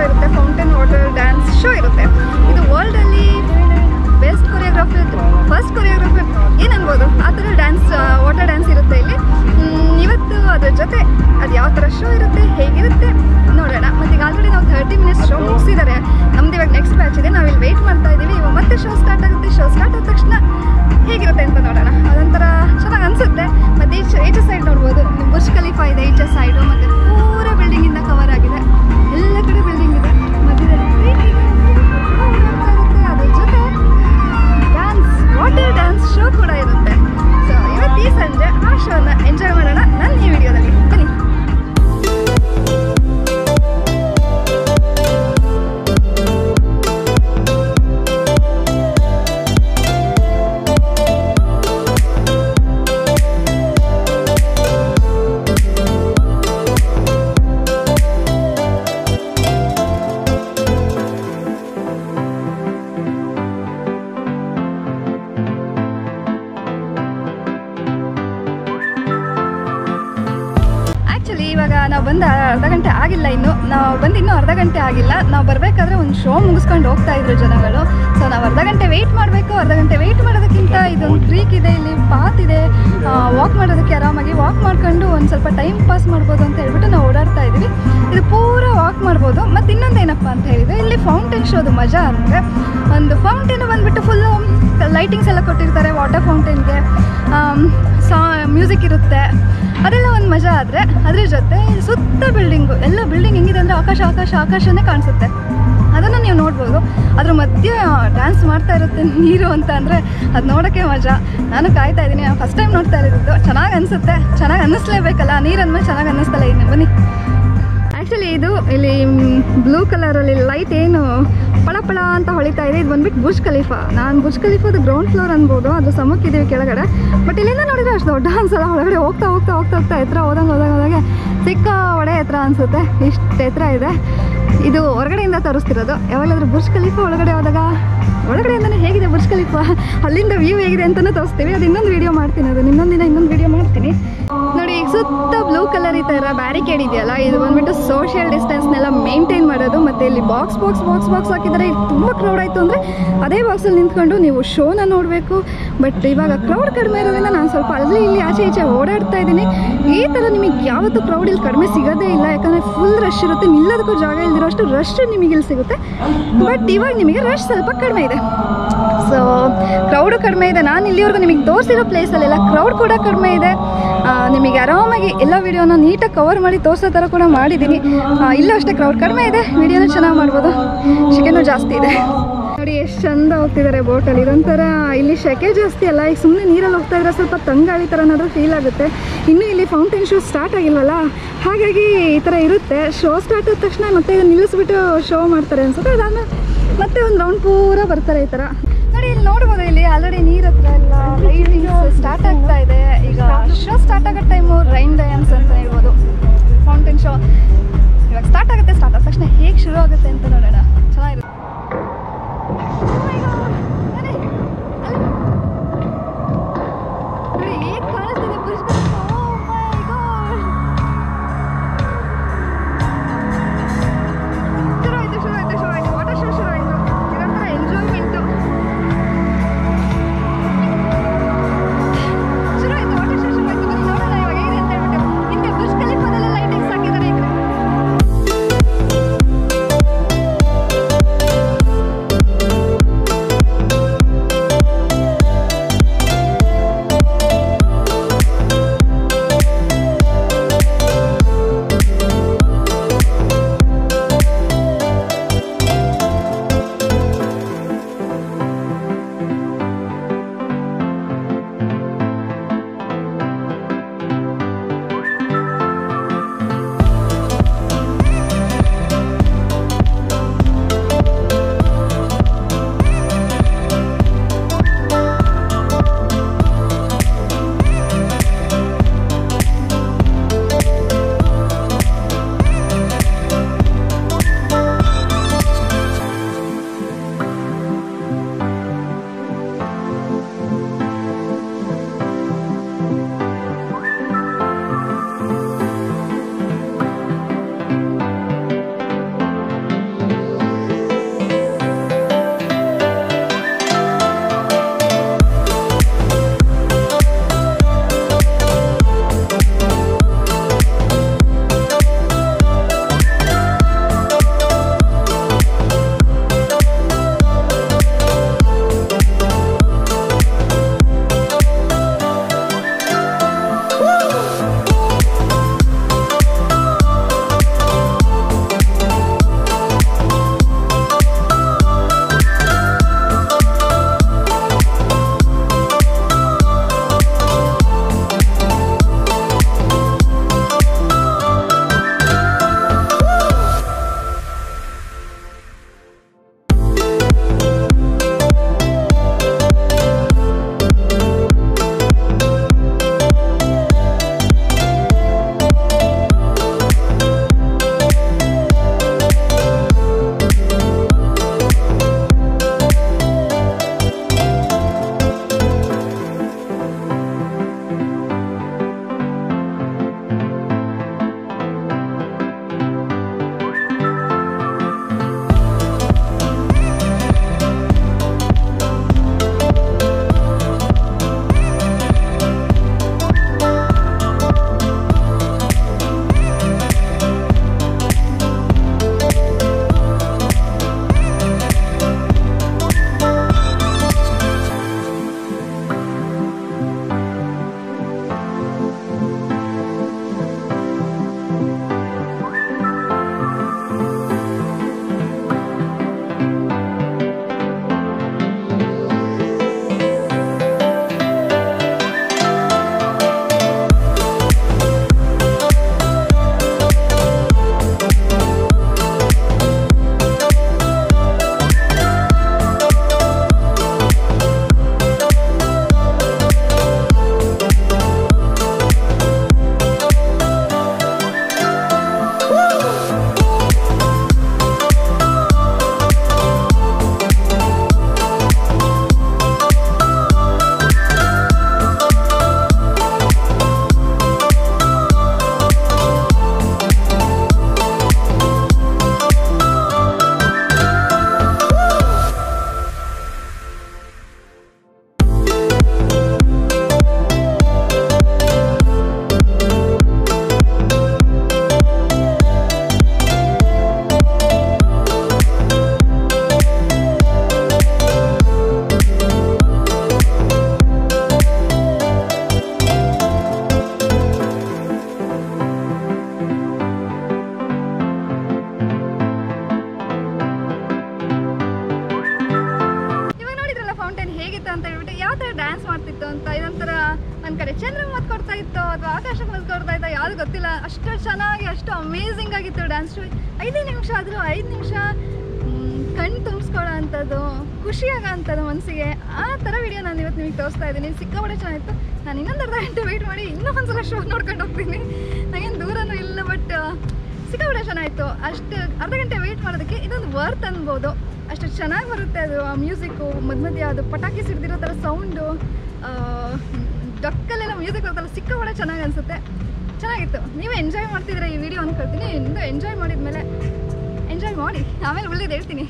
Show ಇರುತ್ತೆ, fountain water dance show ಇರುತ್ತೆ. ಇದು ವರ್ಲ್ಡಲ್ಲಿ ಬೆಸ್ಟ್ ಕೊರಿಯೋಗ್ರಾಫರ್, ಫಸ್ಟ್ ಕೊರಿಯೋಗ್ರಾಫರ್ ಏನು ಅನ್ಬೋದು, ಆ ಥರ ಡ್ಯಾನ್ಸ್, ವಾಟರ್ ಡ್ಯಾನ್ಸ್ ಇರುತ್ತೆ ಇಲ್ಲಿ. ಇವತ್ತು ಅದ್ರ ಜೊತೆ ಅದು ಯಾವ ಥರ ಶೋ ಇರುತ್ತೆ, ಹೇಗಿರುತ್ತೆ ನೋಡೋಣ. ಮತ್ತು ಈಗ ಆಲ್ರೆಡಿ ನಾವು 30 ಮಿನಿಟ್ಸ್ ಶೋ ಮುಗಿಸಿದ್ದಾರೆ. ನಮ್ದು ಇವಾಗ ನೆಕ್ಸ್ಟ್ ಬ್ಯಾಚ್ ಇದೆ, ನಾವು ಇಲ್ಲಿ ವೆಯ್ಟ್ ಮಾಡ್ತಾ ಇದ್ದೀವಿ. ಇವಾಗ ಮತ್ತೆ ಶೋ ಸ್ಟಾರ್ಟ್ ಆಗುತ್ತೆ. ಶೋ ಸ್ಟಾರ್ಟ್ ಆದ ತಕ್ಷಣ ಹೇಗಿರುತ್ತೆ ಅಂತ ನೋಡೋಣ. ಅದೊಂಥರ ಚೆನ್ನಾಗಿ ಅನಿಸುತ್ತೆ. ಮತ್ತು ಈಚೆ ಸೈಡ್ ನೋಡ್ಬೋದು, ಬುರ್ಜ್ ಖಲೀಫಾ ಇದೆ ಈಚೆ ಸೈಡು. ಮತ್ತು ಪೂರ ಬಿಲ್ಡಿಂಗಿಂದ ಕವರ್ ಆಗಿದೆ, ಎಲ್ಲ ಕಡೆ ಬಿಲ್ಡಿಂಗ್ ಇದೆ. ಮಧ್ಯದಲ್ಲಿ ಅದ್ರ ಜೊತೆ ಡ್ಯಾನ್ಸ್, ವಾಟರ್ ಡ್ಯಾನ್ಸ್ ಶೋ ಕೂಡ ಇರುತ್ತೆ. ಸೊ ಇವತ್ತು ಈ ಸಂಜೆ ಆ ಶೋನ ಎಂಜಾಯ್ ಮಾಡೋಣ ನನ್ನ ಈ ವಿಡಿಯೋದಲ್ಲಿ. ಬನ್ನಿ. ಇವಾಗ ನಾವು ಬಂದು ಅರ್ಧ ಗಂಟೆ ಆಗಿಲ್ಲ, ಇನ್ನೂ ಅರ್ಧ ಗಂಟೆ ಆಗಿಲ್ಲ. ನಾವು ಬರಬೇಕಾದ್ರೆ ಒಂದು ಶೋ ಮುಗಿಸ್ಕೊಂಡು ಹೋಗ್ತಾ ಇದ್ರು ಜನಗಳು. ಸೊ ನಾವು ಅರ್ಧ ಗಂಟೆ ವೆಯ್ಟ್ ಮಾಡಬೇಕು. ಅರ್ಧ ಗಂಟೆ ವೆಯ್ಟ್ ಮಾಡೋದಕ್ಕಿಂತ ಇದೊಂದು ಕ್ರೀಕ್ ಇದೆ, ಇಲ್ಲಿ ಪಾತ್ ಇದೆ, ವಾಕ್ ಮಾಡೋದಕ್ಕೆ ಆರಾಮಾಗಿ ವಾಕ್ ಮಾಡ್ಕೊಂಡು ಒಂದು ಸ್ವಲ್ಪ ಟೈಮ್ ಪಾಸ್ ಮಾಡ್ಬೋದು ಅಂತ ಹೇಳ್ಬಿಟ್ಟು ನಾವು ಓಡಾಡ್ತಾ ಇದ್ದೀವಿ. ಇದು ಪೂರ ವಾಕ್ ಮಾಡ್ಬೋದು. ಮತ್ತು ಇನ್ನೊಂದೇನಪ್ಪ ಅಂತ ಹೇಳಿದರೆ ಇಲ್ಲಿ ಫೌಂಟೇನ್ ಶೋದು ಮಜಾ ಅಂದರೆ, ಒಂದು ಫೌಂಟೇನು ಬಂದುಬಿಟ್ಟು ಫುಲ್ಲು ಲೈಟಿಂಗ್ಸ್ ಎಲ್ಲ ಕೊಟ್ಟಿರ್ತಾರೆ. ವಾಟರ್ ಫೌಂಟೇನ್ಗೆ ಮ್ಯೂಸಿಕ್ ಇರುತ್ತೆ, ಅದೆಲ್ಲ ಒಂದು ಮಜಾ. ಆದರೆ ಅದ್ರ ಜೊತೆ ಸುತ್ತ ಬಿಲ್ಡಿಂಗು, ಎಲ್ಲ ಬಿಲ್ಡಿಂಗ್ ಹೆಂಗಿದೆ ಅಂದರೆ ಆಕಾಶನೇ ಕಾಣಿಸುತ್ತೆ. ಅದನ್ನು ನೀವು ನೋಡ್ಬೋದು. ಅದ್ರ ಮಧ್ಯೆ ಡ್ಯಾನ್ಸ್ ಮಾಡ್ತಾ ಇರುತ್ತೆ ನೀರು ಅಂತ ಅಂದರೆ ಅದು ನೋಡೋಕ್ಕೆ ಮಜಾ. ನಾನು ಕಾಯ್ತಾ ಇದ್ದೀನಿ, ನಾನು ಫಸ್ಟ್ ಟೈಮ್ ನೋಡ್ತಾ ಇರೋದು. ಚೆನ್ನಾಗಿ ಅನಿಸುತ್ತೆ, ಚೆನ್ನಾಗಿ ಅನ್ನಿಸ್ಲೇಬೇಕಲ್ಲ, ನೀರು ಅಂದಮೇಲೆ ಚೆನ್ನಾಗಿ ಅನ್ನಿಸ್ತಲ್ಲ. ಇನ್ನು ಬನ್ನಿ. ಆ್ಯಕ್ಚುಲಿ ಇದು ಇಲ್ಲಿ ಬ್ಲೂ ಕಲರಲ್ಲಿ ಲೈಟ್ ಏನು ಪಳ ಅಂತ ಹೊಳಿತಾ ಇದೆ, ಇದು ಬಂದ್ಬಿಟ್ಟು ಬುರ್ಜ್ ಖಲೀಫಾ. ನಾನು ಬುರ್ಜ್ ಖಲೀಫಾದ ಗ್ರೌಂಡ್ ಫ್ಲೋರ್ ಅನ್ಬೋದು, ಅದು ಸಮಕ್ಕಿದ್ದೀವಿ ಕೆಳಗಡೆ. ಬಟ್ ಇಲ್ಲಿಂದ ನೋಡಿದ್ರೆ ಅಷ್ಟು ದೊಡ್ಡ ಅನ್ಸಲ್ಲ. ಒಳಗಡೆ ಹೋಗ್ತಾ ಎತ್ತರ ಹೋದಂಗೆ ಸಿಕ್ಕ ಒಡೆ ಎತ್ತರ ಅನಿಸುತ್ತೆ. ಇಷ್ಟು ಎತ್ತರ ಇದೆ. ಇದು ಹೊರಗಡೆಯಿಂದ ತೋರಿಸ್ತಿರೋದು. ಯಾವಾಗಲಾದ್ರೂ ಬುರ್ಜ್ ಖಲೀಫಾ ಒಳಗಡೆ ಹೋದಾಗ ಒಳಗಡೆಯಿಂದನೇ ಹೇಗಿದೆ ಬುರ್ಜ್ ಖಲೀಫಾ, ಅಲ್ಲಿಂದ ವ್ಯೂ ಹೇಗಿದೆ ಅಂತಲೂ ತೋರಿಸ್ತೀವಿ. ಅದು ಇನ್ನೊಂದು ವೀಡಿಯೋ ಮಾಡ್ತೀನಿ, ಅದು ಇನ್ನೊಂದು ವೀಡಿಯೋ ಮಾಡ್ತೀನಿ. ನೋಡಿ, ಈಗ ಸುತ್ತ ಬ್ಲೂ ಕಲರ್ ಈ ಥರ ಬ್ಯಾರಿಕೇಡ್ ಇದೆಯಲ್ಲ, ಇದು ಬಂದ್ಬಿಟ್ಟು ಸೋಷಿಯಲ್ ಡಿಸ್ಟೆನ್ಸ್ನೆಲ್ಲ ಮೇಂಟೈನ್ ಮಾಡೋದು. ಮತ್ತು ಇಲ್ಲಿ ಬಾಕ್ಸ್ ಹಾಕಿದ್ದಾರೆ. ತುಂಬ ಕ್ರೌಡ್ ಆಯಿತು ಅಂದರೆ ಅದೇ ಬಾಕ್ಸಲ್ಲಿ ನಿಂತ್ಕೊಂಡು ನೀವು ಶೋನ ನೋಡಬೇಕು. ಬಟ್ ಇವಾಗ ಕ್ರೌಡ್ ಕಡಿಮೆ ಇರೋದ್ರಿಂದ ನಾನು ಸ್ವಲ್ಪ ಅಲ್ಲಿ ಇಲ್ಲಿ ಆಚೆ ಈಚೆ ಓಡಾಡ್ತಾ ಇದ್ದೀನಿ. ಈ ಥರ ನಿಮಗೆ ಯಾವತ್ತೂ ಕ್ರೌಡ್ ಇಲ್ಲಿ ಕಡಿಮೆ ಸಿಗೋದೇ ಇಲ್ಲ, ಯಾಕಂದರೆ ಫುಲ್ ರಶ್ ಇರುತ್ತೆ. ನಿಲ್ಲೋದಕ್ಕೂ ಜಾಗ ಇಲ್ದಿರೋಷ್ಟು ರಶ್ ನಿಮಗೆ ಇಲ್ಲಿ ಸಿಗುತ್ತೆ. ಬಟ್ ಇವಾಗ ನಿಮಗೆ ರಶ್ ಸ್ವಲ್ಪ ಕಡಿಮೆ ಇದೆ. ಸೊ ಕ್ರೌಡು ಕಡಿಮೆ ಇದೆ. ನಾನು ಇಲ್ಲಿವರೆಗೂ ನಿಮಗೆ ತೋರಿಸಿರೋ ಪ್ಲೇಸಲ್ಲೆಲ್ಲ ಕ್ರೌಡ್ ಕೂಡ ಕಡಿಮೆ ಇದೆ. ನಿಮಗೆ ಆರಾಮಾಗಿ ಎಲ್ಲ ವೀಡಿಯೋನ ನೀಟಾಗಿ ಕವರ್ ಮಾಡಿ ತೋರಿಸೋ ಥರ ಕೂಡ ಮಾಡಿದ್ದೀನಿ. ಇಲ್ಲೂ ಅಷ್ಟೇ ಕ್ರೌಡ್ ಕಡಿಮೆ ಇದೆ, ವೀಡಿಯೋನ ಚೆನ್ನಾಗಿ ಮಾಡ್ಬೋದು. ಶೆಕೆನೂ ಜಾಸ್ತಿ ಇದೆ. ನೋಡಿ ಎಷ್ಟು ಚಂದ ಹೋಗ್ತಿದ್ದಾರೆ ಬೋಟಲ್ಲಿ. ಇದೊಂಥರ ಇಲ್ಲಿ ಶೆಕೆ ಜಾಸ್ತಿ ಅಲ್ಲ, ಈಗ ಸುಮ್ಮನೆ ನೀರಲ್ಲಿ ಹೋಗ್ತಾ ಇದ್ರೆ ಸ್ವಲ್ಪ ತಂಗಾಳಿ ಥರ ಏನಾದರೂ ಫೀಲ್ ಆಗುತ್ತೆ. ಇನ್ನೂ ಇಲ್ಲಿ ಫೌಂಟೇನ್ ಶೋ ಸ್ಟಾರ್ಟ್ ಆಗಿಲ್ವಲ್ಲ, ಹಾಗಾಗಿ ಈ ಥರ ಇರುತ್ತೆ. ಶೋ ಸ್ಟಾರ್ಟ್ ಆದ ತಕ್ಷಣ ಮತ್ತೆ ಇದನ್ನು ನಿಲ್ಲಿಸ್ಬಿಟ್ಟು ಶೋ ಮಾಡ್ತಾರೆ ಅನ್ಸುತ್ತೆ. ಅದಾದ್ಮೇಲೆ ಮತ್ತೆ ಒಂದು ರೌಂಡ್ ಪೂರ ಬರ್ತಾರೆ ಈ ಥರ. ನೋಡಿ ಇಲ್ಲಿ ನೋಡ್ಬೋದು, ಇಲ್ಲಿ ಆಲ್ರೆಡಿ ನೀರು ಹತ್ರ ಎಲ್ಲ ಲೈಟಿಂಗ್ಸ್ ಸ್ಟಾರ್ಟ್ ಆಗ್ತಾ ಇದೆ. ಈಗ ಶೋ ಸ್ಟಾರ್ಟ್ ಆಗೋ ಟೈಮು ರೈನ್ ಡ್ಯಾನ್ಸ್ ಅಂತ ಹೇಳ್ಬೋದು. ಫೌಂಟೇನ್ ಶೋ ಇವಾಗ ಸ್ಟಾರ್ಟ್ ಆಗುತ್ತೆ. ಸ್ಟಾರ್ಟ್ ಆದ ತಕ್ಷಣ ಹೇಗೆ ಶುರು ಆಗುತ್ತೆ ಅಂತ ನೋಡೋಣ. ಚೆನ್ನಾಗಿರುತ್ತೆ. Burj Khalifa ಅದು ಗೊತ್ತಿಲ್ಲ, ಅಷ್ಟು ಚೆನ್ನಾಗಿ ಅಷ್ಟು ಅಮೇಝಿಂಗ್ ಆಗಿತ್ತು ಡ್ಯಾನ್ಸ್ ಶೋ. 5 ನಿಮಿಷ ಆದರೂ 5 ನಿಮಿಷ ಕಣ್ಣು ತುಂಬಿಸ್ಕೊಳ್ಳೋ ಅಂಥದ್ದು, ಖುಷಿಯಾಗೋ ಅಂಥದ್ದು ಮನಸ್ಸಿಗೆ. ಆ ಥರ ವಿಡಿಯೋ ನಾನು ಇವತ್ತು ನಿಮಗೆ ತೋರಿಸ್ತಾ ಇದ್ದೀನಿ. ಸಿಕ್ಕಾಪಟ್ಟೆ ಚೆನ್ನಾಗಿತ್ತು. ನಾನು ಇನ್ನೊಂದು ಅರ್ಧ ಗಂಟೆ ವೆಯ್ಟ್ ಮಾಡಿ ಇನ್ನೂ ಒಂದ್ಸಲ ಶೋ ನೋಡ್ಕೊಂಡು ಹೋಗ್ತೀನಿ. ನನಗೇನು ದೂರನೂ ಇಲ್ಲ, ಬಟ್ ಸಿಕ್ಕಾಪಟ್ಟೆ ಚೆನ್ನಾಗಿತ್ತು. ಅಷ್ಟು ಅರ್ಧ ಗಂಟೆ ವೆಯ್ಟ್ ಮಾಡೋದಕ್ಕೆ ಇದೊಂದು ವರ್ತ್ ಅನ್ಬೋದು. ಅಷ್ಟು ಚೆನ್ನಾಗಿ ಬರುತ್ತೆ ಅದು. ಆ ಮ್ಯೂಸಿಕ್ಕು ಮಧ್ಯ ಅದು ಪಟಾಕಿ ಸಿಡ್ದಿರೋ ಥರ ಸೌಂಡು, ಡಕ್ಕಲ್ಲೆಲ್ಲ ಮ್ಯೂಸಿಕ್ ಬರುತ್ತಲ್ಲ, ಸಿಕ್ಕಾಪಟ್ಟೆ ಚೆನ್ನಾಗಿ ಅನಿಸುತ್ತೆ. ಚೆನ್ನಾಗಿತ್ತು. ನೀವೇ ಎಂಜಾಯ್ ಮಾಡ್ತಿದ್ರೆ ಈ ವಿಡಿಯೋ ಅಂದ್ಕೊಳ್ತೀನಿ. ಇಂದು ಎಂಜಾಯ್ ಮಾಡಿದ್ಮೇಲೆ ಎಂಜಾಯ್ ಮಾಡಿ ಆಮೇಲೆ ಉಳಿದು ಹೇಳ್ತೀನಿ.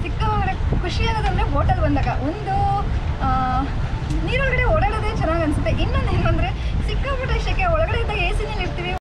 ಸಿಕ್ಕಾಪಟ್ಟೆ ಖುಷಿಯಾಗೋದಂದರೆ ಹೋಟೆಲ್ ಬಂದಾಗ ಒಂದು ನೀರೊಳಗಡೆ ಓಡಾಡೋದೇ ಚೆನ್ನಾಗಿ ಅನಿಸುತ್ತೆ. ಇನ್ನೊಂದು